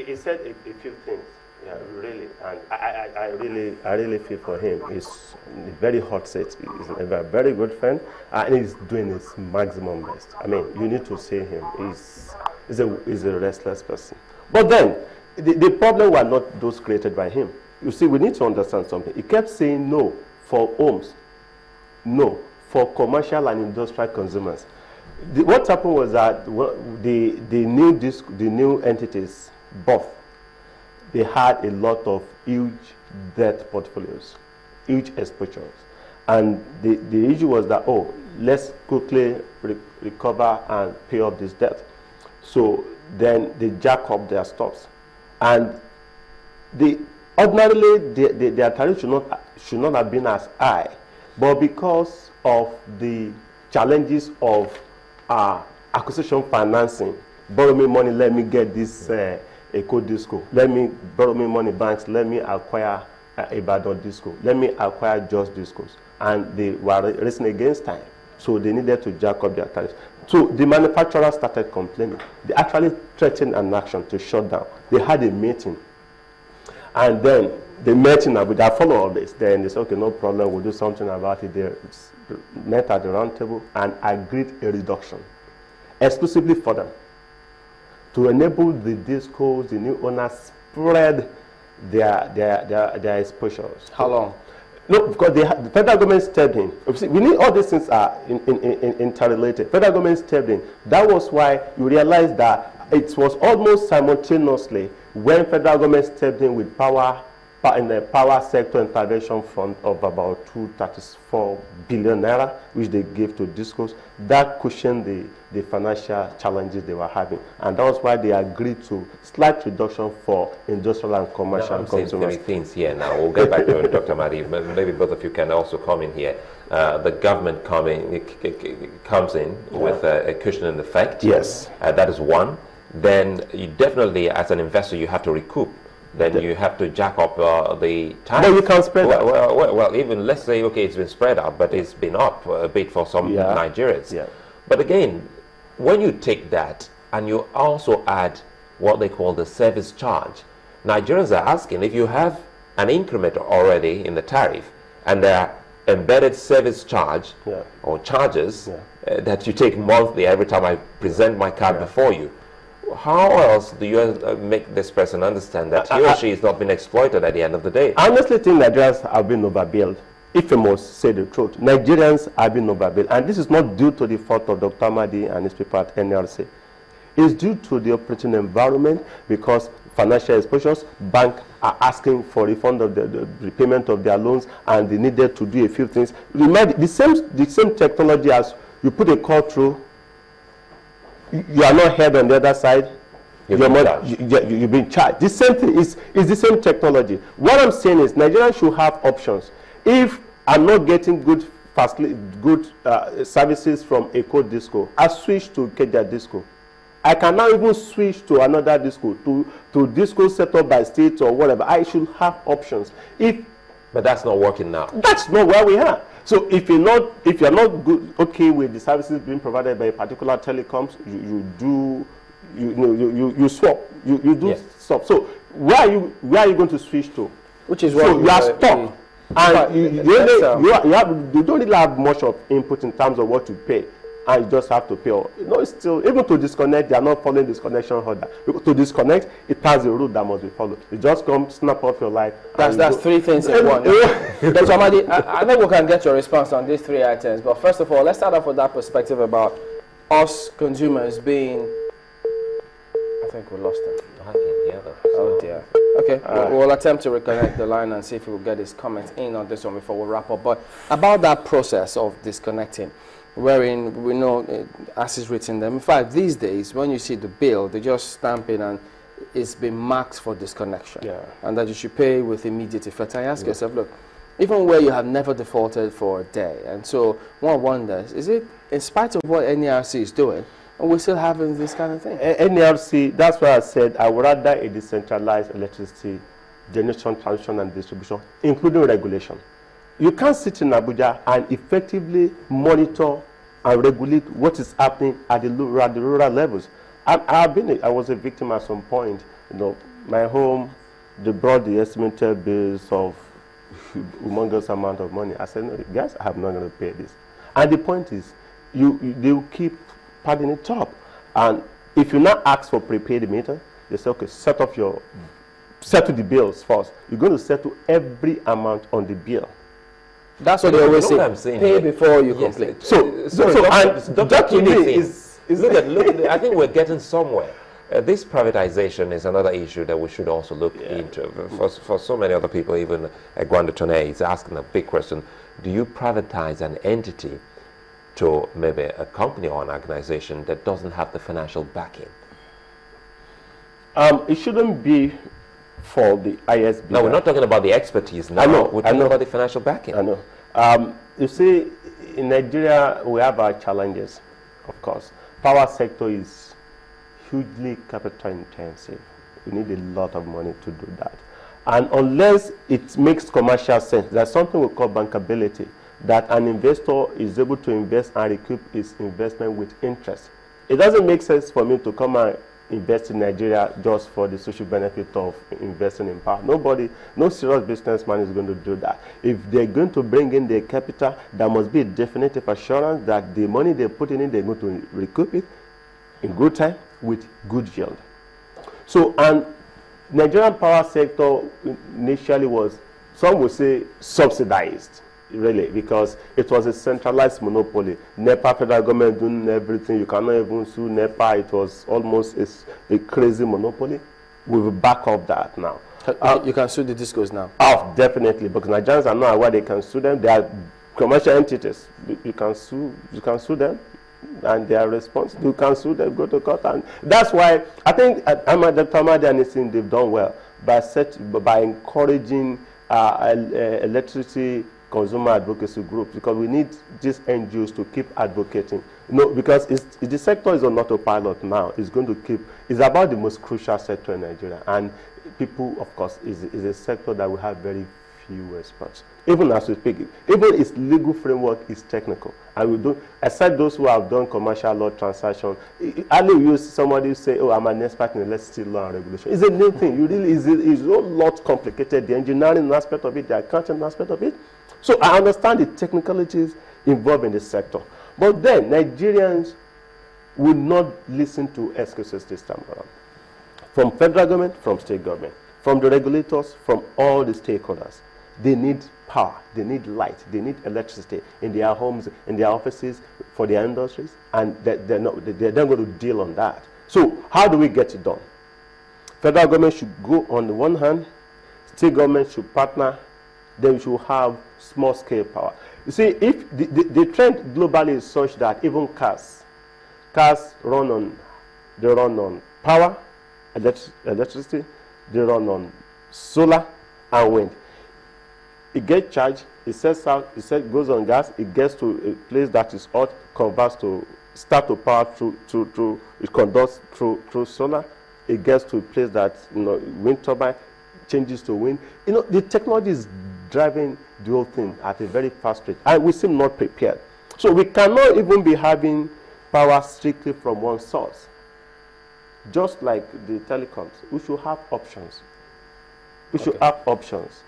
he said a few things. Yeah, really, and I really feel for him. He's a very hot seat. He's a very good friend, and he's doing his maximum best. I mean, you need to see him. He's a restless person. But then, the problem were not those created by him. You see, we need to understand something. He kept saying no for homes, no for commercial and industrial consumers. What happened was that the new entities, both, they had a lot of huge debt portfolios, huge exposures. And the issue was that, oh, let's quickly recover and pay off this debt. So then they jack up their stocks. And ordinarily, their tariff should not have been as high. But because of the challenges of acquisition financing, borrow me money, let me get this Eco Disco. Let me borrow me money banks. Let me acquire Ibadan Disco. Let me acquire Just Discos. And they were racing against time. So they needed to jack up their tariffs. So the manufacturers started complaining. They actually threatened an action to shut down. They had a meeting. And then they met in Abuja. I follow all this. Then they said, okay, no problem. We'll do something about it. They met at the round table and agreed a reduction exclusively for them, to enable the discos, the new owners, spread their exposures. How long? No, because the federal government stepped in. We need all these things are interrelated. Federal government stepped in. That was why you realize that it was almost simultaneously when federal government stepped in with in the power sector intervention fund of about 234 billion naira, which they gave to discos. That cushioned the financial challenges they were having. And that was why they agreed to slight reduction for industrial and commercial consumers. Three things here now. We'll get back to Dr. Mahdi. Maybe both of you can also come in here. The government comes in with a cushioning effect. Yes. That is one. Then you definitely, as an investor, you have to recoup. Then you have to jack up the time. But you can't spread that. Well, even let's say, okay, it's been spread out, but it's been up a bit for some Nigerians. Yeah. But again, when you take that and you also add what they call the service charge, Nigerians are asking, if you have an increment already in the tariff and there are embedded service charge or charges that you take monthly every time I present my card before you, how else do you make this person understand that he or she is not being exploited at the end of the day? I honestly think Nigerians have been overbilled. If I must say the truth, Nigerians have been overbilled. And this is not due to the fault of Dr. Mahdi and his people at NLC. It's due to the operating environment, because financial exposures, banks are asking for refund of the repayment of their loans, and they needed to do a few things. Remember, the same technology as you put a call through, you are not heard on the other side. You've been charged. The same thing is the same technology. What I'm saying is Nigerians should have options. If I'm not getting good services from Eco Disco, I switch to Keja Disco. I can now even switch to another disco, to disco set up by state or whatever. I should have options. But that's not working now. That's not where we are. So if you're not okay with the services being provided by a particular telecoms, you swap, you do swap. So where are you going to switch to? Which is what you are stuck, and you don't really have much of input in terms of what to pay, and you just have to pay. It's still, even to disconnect, they are not following disconnection order. To disconnect, it has a rule that must be followed. You just come, snap off your light. That's three things in one. Dr. Mahdi, I think we can get your response on these three items. But first of all, let's start off with that perspective about us consumers being. I think we lost him. Oh dear. Okay, we'll attempt to reconnect the line and see if we will get his comments in on this one before we wrap up. But about that process of disconnecting, wherein we know, as is written there. In fact, these days, when you see the bill, they just stamp it and it's been marked for disconnection. And that you should pay with immediate effect. I ask yourself, look, even where you have never defaulted for a day, and so one wonders, is it in spite of what NERC is doing, and we're still having this kind of thing? NERC, that's why I said I would rather a decentralized electricity generation, transmission, and distribution, including regulation. You can't sit in Abuja and effectively monitor and regulate what is happening at the rural levels. I was a victim at some point You know, my home, they brought the estimated bills of humongous amount of money. I said, no, guys, I'm not going to pay this. And the point is, they will keep padding it up. And if you now ask for prepaid meter, they say, okay, settle the bills first. You're going to settle every amount on the bill. That's what they always say. Pay here. Before you Yes, complain. That to me is look, I think we're getting somewhere. This privatization is another issue that we should also look into. For so many other people, even Gwanda Tone is asking a big question. Do you privatize an entity to maybe a company or an organization that doesn't have the financial backing? It shouldn't be for the ISB. No, we're not talking about the expertise now. I know, we're talking about the financial backing. I know. You see, in Nigeria, we have our challenges, of course. Power sector is hugely capital intensive. We need a lot of money to do that. And unless it makes commercial sense, there's something we call bankability, that an investor is able to invest and recoup his investment with interest. It doesn't make sense for me to come and invest in Nigeria just for the social benefit of investing in power. No serious businessman is going to do that. If they're going to bring in their capital, there must be a definitive assurance that the money they put in, they're going to recoup it in good time with good yield. So, and Nigerian power sector initially was, some would say, subsidized, really, because it was a centralized monopoly. NEPA, federal government doing everything. You cannot even sue NEPA. It was almost a crazy monopoly. We've back up that now. You can sue the discos now? Oh, definitely, because Nigerians are not aware they can sue them. They are commercial entities. You can sue them, and they are responsible. You can sue them, go to court. And that's why I think Dr. Amadi and his team, they've done well by encouraging electricity consumer advocacy groups, because we need these NGOs to keep advocating. Because the sector is on autopilot now. It's going to keep. It's about the most crucial sector in Nigeria, and people, of course, is a sector that will have very few experts. Even as we speak, even its legal framework is technical, and we don't. Except those who have done commercial law transactions, earlier we use somebody who say, "Oh, I'm an expert in electricity law and regulation." It's a new thing. It's a lot complicated. The engineering aspect of it, the accounting aspect of it. So I understand the technicalities involved in this sector. But then Nigerians will not listen to excuses this time around. From federal government, from state government, from the regulators, from all the stakeholders. They need power, they need light, they need electricity in their homes, in their offices, for their industries, and they're not going to deal on that. So how do we get it done? Federal government should go on the one hand, state government should partner, then we should have small-scale power. You see, if the trend globally is such that even cars run on power, electricity, they run on solar and wind. It gets charged, it sets out, it goes on gas, it gets to a place that is hot, converts to start to power through it conducts through solar, it gets to a place that wind turbine changes to wind. The technology is driving the whole thing at a very fast rate, and we seem not prepared. So we cannot even be having power strictly from one source. Just like the telecoms, we should have options. We should have options.